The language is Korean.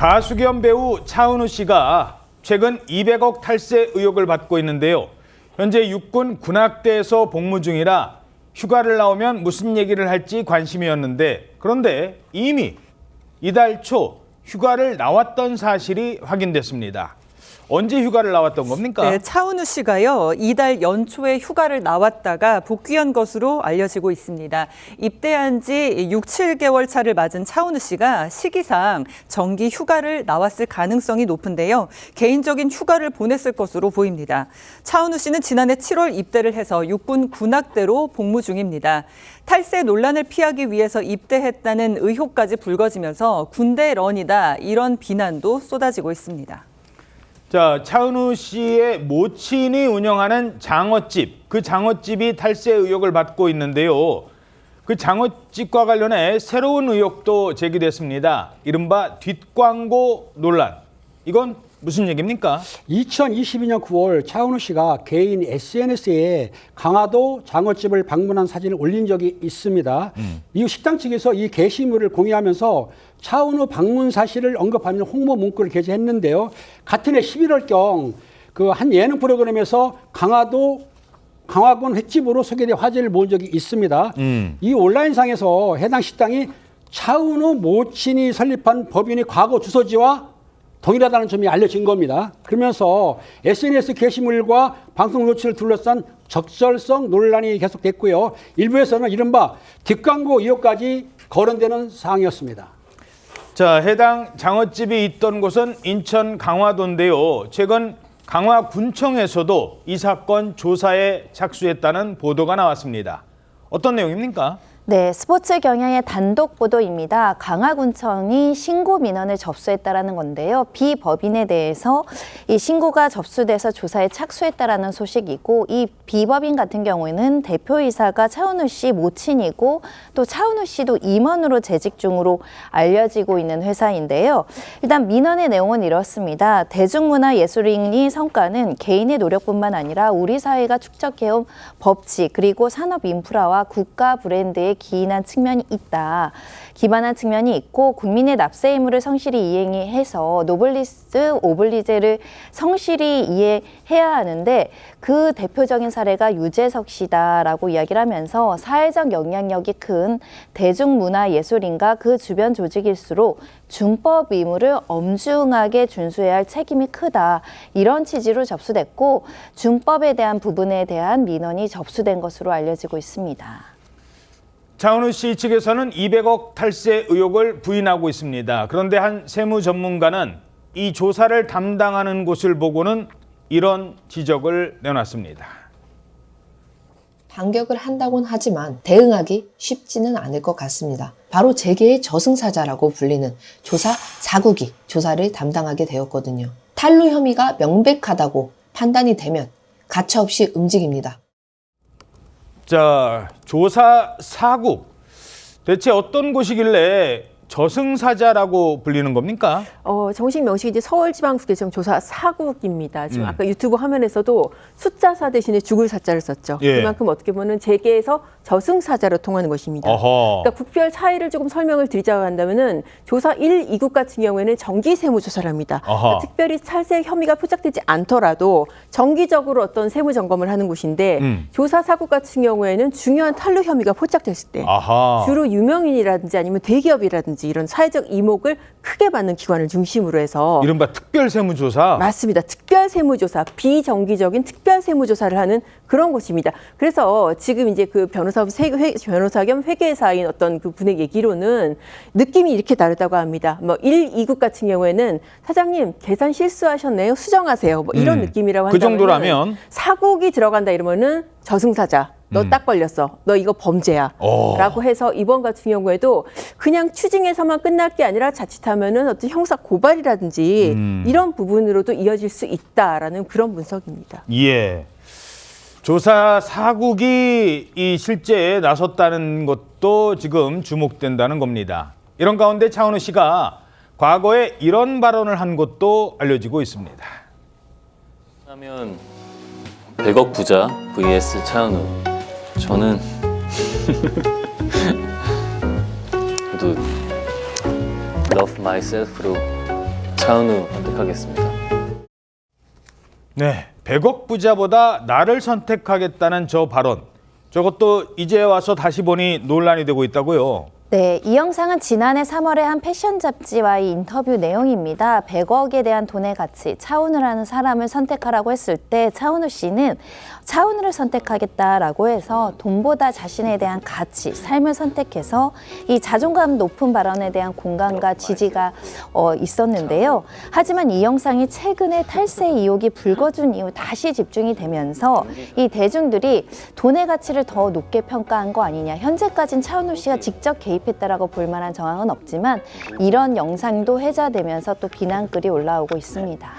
가수 겸 배우 차은우 씨가 최근 200억 탈세 의혹을 받고 있는데요. 현재 육군 군악대에서 복무 중이라 휴가를 나오면 무슨 얘기를 할지 관심이었는데, 그런데 이미 이달 초 휴가를 나왔던 사실이 확인됐습니다. 언제 휴가를 나왔던 겁니까? 네, 차은우 씨가요, 이달 연초에 휴가를 나왔다가 복귀한 것으로 알려지고 있습니다. 입대한 지 6, 7개월 차를 맞은 차은우 씨가 시기상 정기 휴가를 나왔을 가능성이 높은데요. 개인적인 휴가를 보냈을 것으로 보입니다. 차은우 씨는 지난해 7월 입대를 해서 육군 군악대로 복무 중입니다. 탈세 논란을 피하기 위해서 입대했다는 의혹까지 불거지면서 군대런이다, 이런 비난도 쏟아지고 있습니다. 자, 차은우 씨의 모친이 운영하는 장어집, 그 장어집이 탈세 의혹을 받고 있는데요. 그 장어집과 관련해 새로운 의혹도 제기됐습니다. 이른바 뒷광고 논란. 이건 무슨 얘기입니까? 2022년 9월 차은우 씨가 개인 SNS에 강화도 장어집을 방문한 사진을 올린 적이 있습니다. 이후 식당 측에서 이 게시물을 공유하면서 차은우 방문 사실을 언급하는 홍보 문구를 게재했는데요. 같은 해 11월경 그 한 예능 프로그램에서 강화군 횟집으로 소개돼 화제를 모은 적이 있습니다. 이 온라인상에서 해당 식당이 차은우 모친이 설립한 법인의 과거 주소지와 동일하다는 점이 알려진 겁니다. 그러면서 SNS 게시물과 방송 노출을 둘러싼 적절성 논란이 계속됐고요. 일부에서는 이른바 뒷광고 의혹까지 거론되는 사항이었습니다. 자, 해당 장어집이 있던 곳은 인천 강화도인데요. 최근 강화군청에서도 이 사건 조사에 착수했다는 보도가 나왔습니다. 어떤 내용입니까? 네, 스포츠 경향의 단독 보도입니다. 강화군청이 신고 민원을 접수했다라는 건데요. 비법인에 대해서 이 신고가 접수돼서 조사에 착수했다라는 소식이고, 이 비법인 같은 경우에는 대표이사가 차은우 씨 모친이고 또 차은우 씨도 임원으로 재직 중으로 알려지고 있는 회사인데요. 일단 민원의 내용은 이렇습니다. 대중문화예술인의 성과는 개인의 노력뿐만 아니라 우리 사회가 축적해온 법칙 그리고 산업 인프라와 국가 브랜드의 기인한 측면이 있다. 기반한 측면이 있고 국민의 납세 의무를 성실히 이행해서 노블리스 오블리제를 성실히 이해해야 하는데, 그 대표적인 사례가 유재석 씨다라고 이야기를 하면서 사회적 영향력이 큰 대중문화예술인과 그 주변 조직일수록 준법 의무를 엄중하게 준수해야 할 책임이 크다, 이런 취지로 접수됐고 준법에 대한 부분에 대한 민원이 접수된 것으로 알려지고 있습니다. 차은우 씨 측에서는 200억 탈세 의혹을 부인하고 있습니다. 그런데 한 세무 전문가는 이 조사를 담당하는 곳을 보고는 이런 지적을 내놨습니다. 반격을 한다고는 하지만 대응하기 쉽지는 않을 것 같습니다. 바로 재계의 저승사자라고 불리는 조사 4국이 조사를 담당하게 되었거든요. 탈루 혐의가 명백하다고 판단이 되면 가차없이 움직입니다. 자, 조사 4국. 대체 어떤 곳이길래 저승사자라고 불리는 겁니까? 정식 명식이 이제 서울지방국세청 조사 4국입니다. 지금 아까 유튜브 화면에서도 숫자 4 대신에 죽을 사자를 썼죠. 예. 그만큼 어떻게 보면 재계에서 저승사자로 통하는 것입니다. 어허. 그러니까 국별 차이를 조금 설명을 드리자고 한다면은 조사 1, 2국 같은 경우에는 정기 세무조사를 합니다. 그러니까 특별히 탈세 혐의가 포착되지 않더라도 정기적으로 어떤 세무 점검을 하는 곳인데, 조사 4국 같은 경우에는 중요한 탈루 혐의가 포착됐을 때 주로 유명인이라든지 아니면 대기업이라든지 이런 사회적 이목을 크게 받는 기관을 중심으로 해서 이른바 특별세무조사? 맞습니다. 특별세무조사, 비정기적인 특별세무조사를 하는 그런 곳입니다. 그래서 지금 이제 그 변호사 겸 회계사인 어떤 그 분의 얘기로는 느낌이 이렇게 다르다고 합니다. 뭐 1, 2국 같은 경우에는 사장님 계산 실수하셨네요, 수정하세요, 뭐 이런 느낌이라고 한다면, 그 정도라면 4국이 들어간다 이러면은 저승사자, 너 딱 걸렸어, 너 이거 범죄야 라고 해서 이번 같은 경우에도 그냥 추징에서만 끝날 게 아니라 자칫하면은 어떤 형사 고발이라든지 이런 부분으로도 이어질 수 있다라는 그런 분석입니다. 예. 조사 4국이 이 실제에 나섰다는 것도 지금 주목된다는 겁니다. 이런 가운데 차은우 씨가 과거에 이런 발언을 한 것도 알려지고 있습니다. 하면 100억 부자 vs 차은우. 저는 그래도 love myself로 차은우 선택하겠습니다. 네, 100억 부자보다 나를 선택하겠다는 저 발언. 저것도 이제 와서 다시 보니 논란이 되고 있다고요. 네, 이 영상은 지난해 3월에 한 패션 잡지와의 인터뷰 내용입니다. 100억에 대한 돈의 가치, 차은우라는 사람을 선택하라고 했을 때 차은우 씨는 차은우를 선택하겠다라고 해서 돈보다 자신에 대한 가치, 삶을 선택해서 이 자존감 높은 발언에 대한 공감과 지지가 있었는데요. 하지만 이 영상이 최근에 탈세 의혹이 불거진 이후 다시 집중이 되면서 이 대중들이 돈의 가치를 더 높게 평가한 거 아니냐. 현재까지는 차은우 씨가 직접 개입했다라고 볼 만한 정황은 없지만 이런 영상도 회자되면서 또 비난글이 올라오고 있습니다.